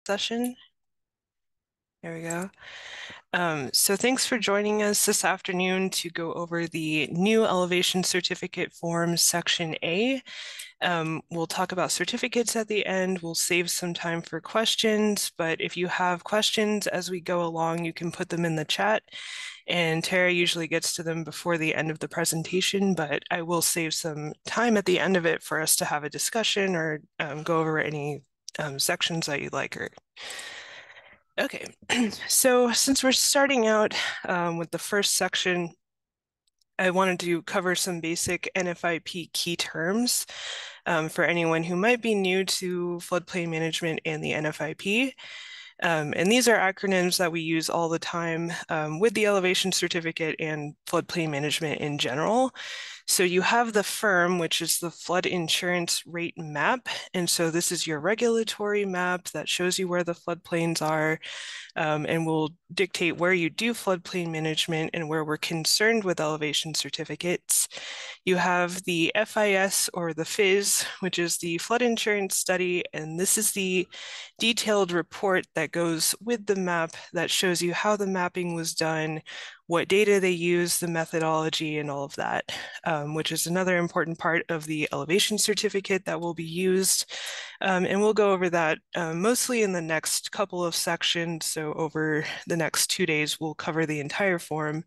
session. There we go. So thanks for joining us this afternoon to go over the new elevation certificate form section A. We'll talk about certificates at the end. We'll save some time for questions, but if you have questions as we go along, you can put them in the chat. And Tara usually gets to them before the end of the presentation, but I will save some time at the end of it for us to have a discussion or go over any sections that you'd like. Okay, so since we're starting out with the first section, I wanted to cover some basic NFIP key terms for anyone who might be new to floodplain management and the NFIP. And these are acronyms that we use all the time with the elevation certificate and floodplain management in general. So you have the FIRM, which is the flood insurance rate map. And so this is your regulatory map that shows you where the floodplains are and will dictate where you do floodplain management and where we're concerned with elevation certificates. You have the FIS or the FIS, which is the flood insurance study, and this is the detailed report that goes with the map that shows you how the mapping was done, what data they use, the methodology, and all of that, which is another important part of the elevation certificate that will be used. And we'll go over that mostly in the next couple of sections. So over the next 2 days, we'll cover the entire form.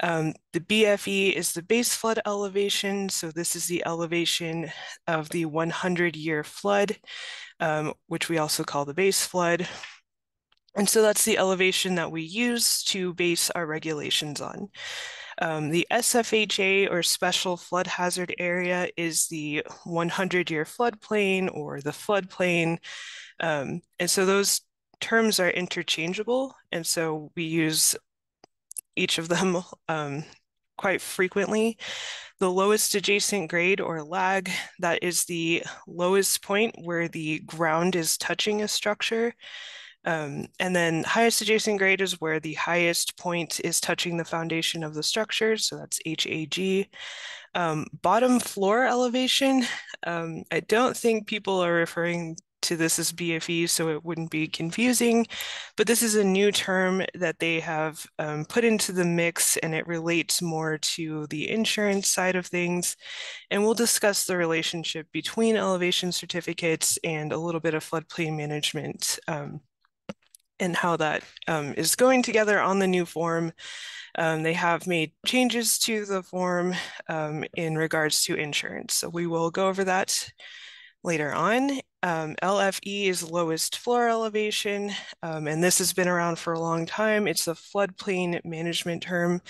The BFE is the base flood elevation. So this is the elevation of the 100-year flood, which we also call the base flood. And so that's the elevation that we use to base our regulations on. The SFHA, or Special Flood Hazard Area, is the 100-year floodplain or the floodplain. And so those terms are interchangeable. And so we use each of them quite frequently. The lowest adjacent grade or lag, that is the lowest point where the ground is touching a structure. And then highest adjacent grade is where the highest point is touching the foundation of the structure. So that's HAG. Bottom floor elevation, I don't think people are referring to this as BFE, so it wouldn't be confusing, but this is a new term that they have put into the mix, and it relates more to the insurance side of things. And we'll discuss the relationship between elevation certificates and a little bit of floodplain management and how that is going together on the new form. They have made changes to the form in regards to insurance. So we will go over that later on. LFE is lowest floor elevation, and this has been around for a long time. It's a floodplain management term.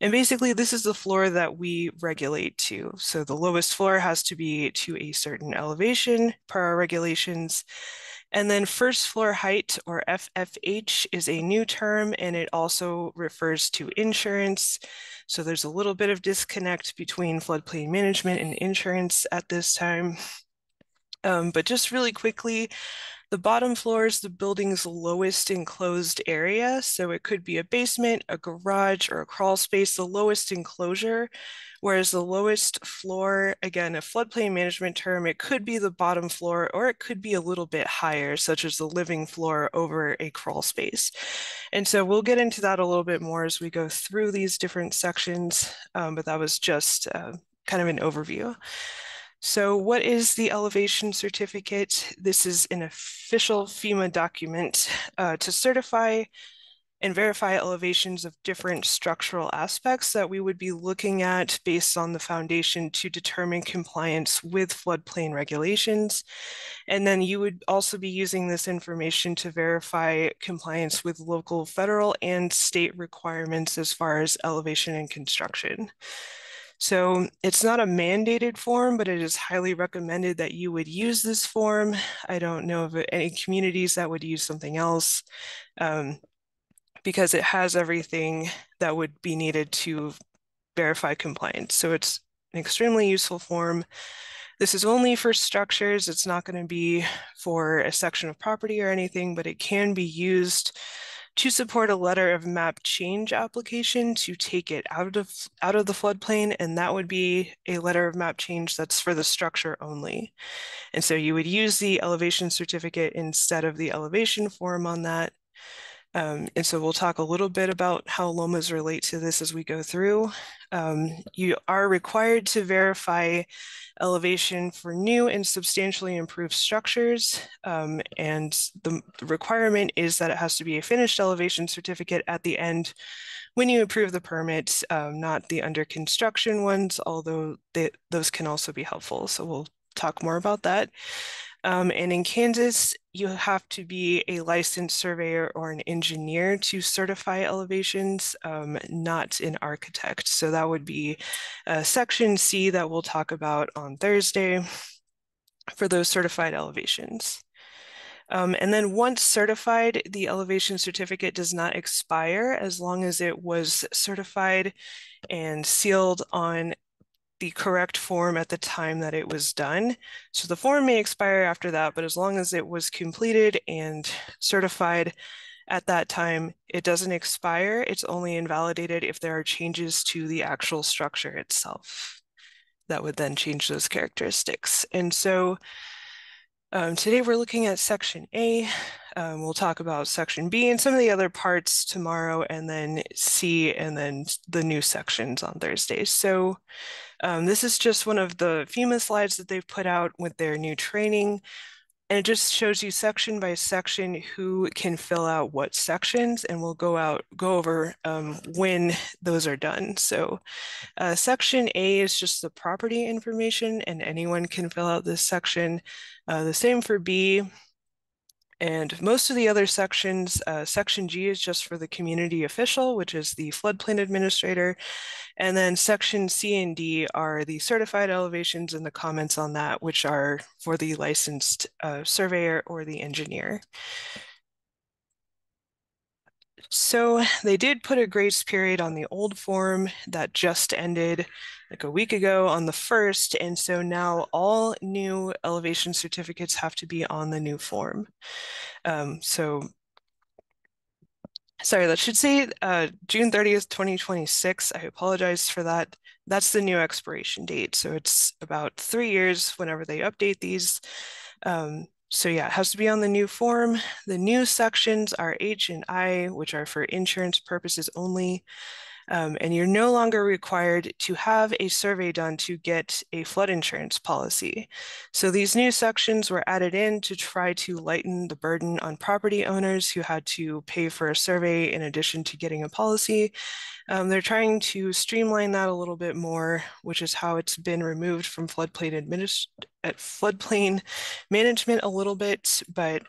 And basically, this is the floor that we regulate to. So the lowest floor has to be to a certain elevation per our regulations. And then first floor height, or FFH, is a new term, and it also refers to insurance. So there's a little bit of disconnect between floodplain management and insurance at this time. But just really quickly, the bottom floor is the building's lowest enclosed area. So it could be a basement, a garage, or a crawl space, the lowest enclosure. Whereas the lowest floor, again, a floodplain management term, it could be the bottom floor, or it could be a little bit higher, such as the living floor over a crawl space. And so we'll get into that a little bit more as we go through these different sections, but that was just kind of an overview. So what is the elevation certificate? This is an official FEMA document to certify and verify elevations of different structural aspects that we would be looking at based on the foundation to determine compliance with floodplain regulations. And then you would also be using this information to verify compliance with local, federal, and state requirements as far as elevation and construction. So it's not a mandated form, but it is highly recommended that you would use this form. I don't know of any communities that would use something else because it has everything that would be needed to verify compliance. So it's an extremely useful form. This is only for structures. It's not going to be for a section of property or anything, but it can be used to support a letter of map change application to take it out of the floodplain, and that would be a letter of map change that's for the structure only. And so you would use the elevation certificate instead of the elevation form on that. And so we'll talk a little bit about how LOMAs relate to this as we go through. You are required to verify elevation for new and substantially improved structures. And the requirement is that it has to be a finished elevation certificate at the end when you approve the permit, not the under construction ones, although those can also be helpful. So we'll talk more about that. And in Kansas, you have to be a licensed surveyor or an engineer to certify elevations, not an architect. So that would be Section C that we'll talk about on Thursday for those certified elevations. And then once certified, the elevation certificate does not expire as long as it was certified and sealed on the correct form at the time that it was done. So the form may expire after that, but as long as it was completed and certified at that time, it doesn't expire. It's only invalidated if there are changes to the actual structure itself. That would then change those characteristics. And so today we're looking at Section A. We'll talk about Section B and some of the other parts tomorrow, and then C, and then the new sections on Thursday. So this is just one of the FEMA slides that they've put out with their new training. And it just shows you section by section who can fill out what sections, and we'll go over when those are done. So Section A is just the property information, and anyone can fill out this section. The same for B. And most of the other sections, Section G is just for the community official, which is the floodplain administrator. And then Section C and D are the certified elevations and the comments on that, which are for the licensed surveyor or the engineer. So they did put a grace period on the old form that just ended like a week ago on the 1st. And so now all new elevation certificates have to be on the new form. Sorry, that should say June 30th, 2026. I apologize for that. That's the new expiration date. So it's about 3 years whenever they update these. So yeah, it has to be on the new form. The new sections are H and I, which are for insurance purposes only. And you're no longer required to have a survey done to get a flood insurance policy. So these new sections were added in to try to lighten the burden on property owners who had to pay for a survey in addition to getting a policy. They're trying to streamline that a little bit more, which is how it's been removed from floodplain management a little bit. But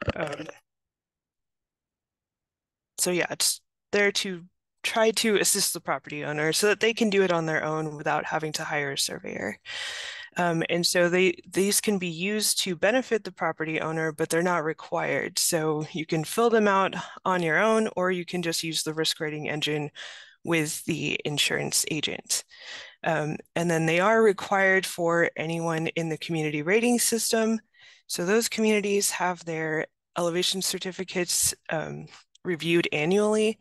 so yeah, it's there to try to assist the property owner so that they can do it on their own without having to hire a surveyor. And so these can be used to benefit the property owner, but they're not required. So you can fill them out on your own, or you can just use the risk rating engine with the insurance agent. And then they are required for anyone in the community rating system. So those communities have their elevation certificates reviewed annually.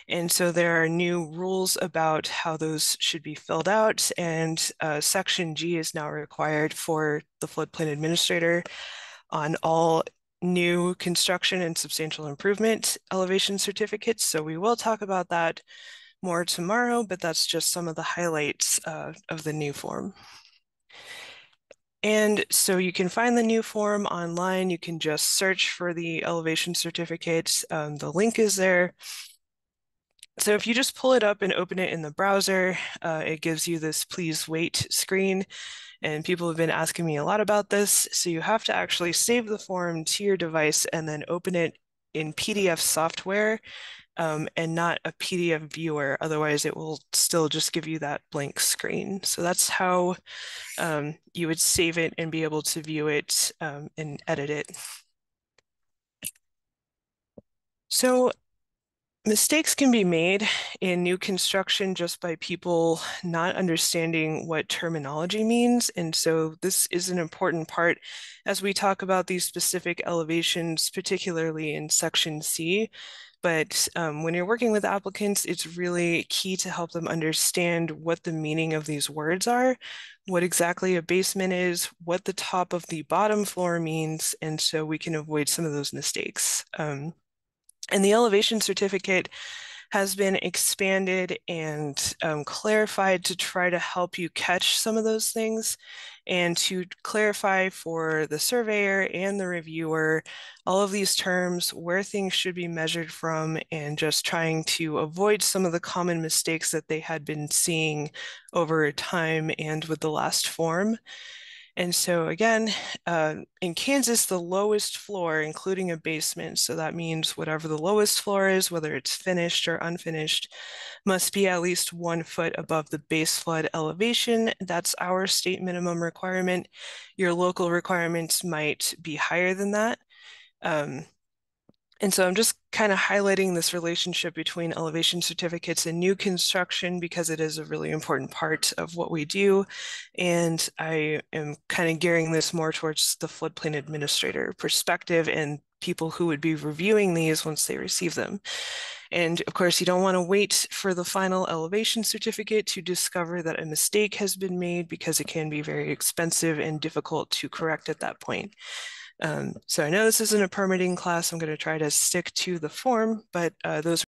And so there are new rules about how those should be filled out. And Section G is now required for the floodplain administrator on all new construction and substantial improvement elevation certificates. So we will talk about that more tomorrow, but that's just some of the highlights of the new form. And so you can find the new form online. You can just search for the elevation certificates. The link is there. So if you just pull it up and open it in the browser, it gives you this please wait screen. And people have been asking me a lot about this. So you have to actually save the form to your device and then open it in PDF software and not a PDF viewer. Otherwise, it will still just give you that blank screen. So that's how you would save it and be able to view it and edit it. So mistakes can be made in new construction just by people not understanding what terminology means. And so this is an important part as we talk about these specific elevations, particularly in Section C. But when you're working with applicants, it's really key to help them understand what the meaning of these words are, what exactly a basement is, what the top of the bottom floor means, and so we can avoid some of those mistakes. And the elevation certificate has been expanded and clarified to try to help you catch some of those things and to clarify for the surveyor and the reviewer all of these terms, where things should be measured from, and just trying to avoid some of the common mistakes that they had been seeing over time and with the last form. And so again, in Kansas, the lowest floor, including a basement, so that means whatever the lowest floor is, whether it's finished or unfinished, must be at least 1 foot above the base flood elevation. That's our state minimum requirement. Your local requirements might be higher than that. And so I'm just kind of highlighting this relationship between elevation certificates and new construction because it is a really important part of what we do. And I am kind of gearing this more towards the floodplain administrator perspective and people who would be reviewing these once they receive them. And of course, you don't want to wait for the final elevation certificate to discover that a mistake has been made because it can be very expensive and difficult to correct at that point. So I know this isn't a permitting class. I'm going to try to stick to the form, but those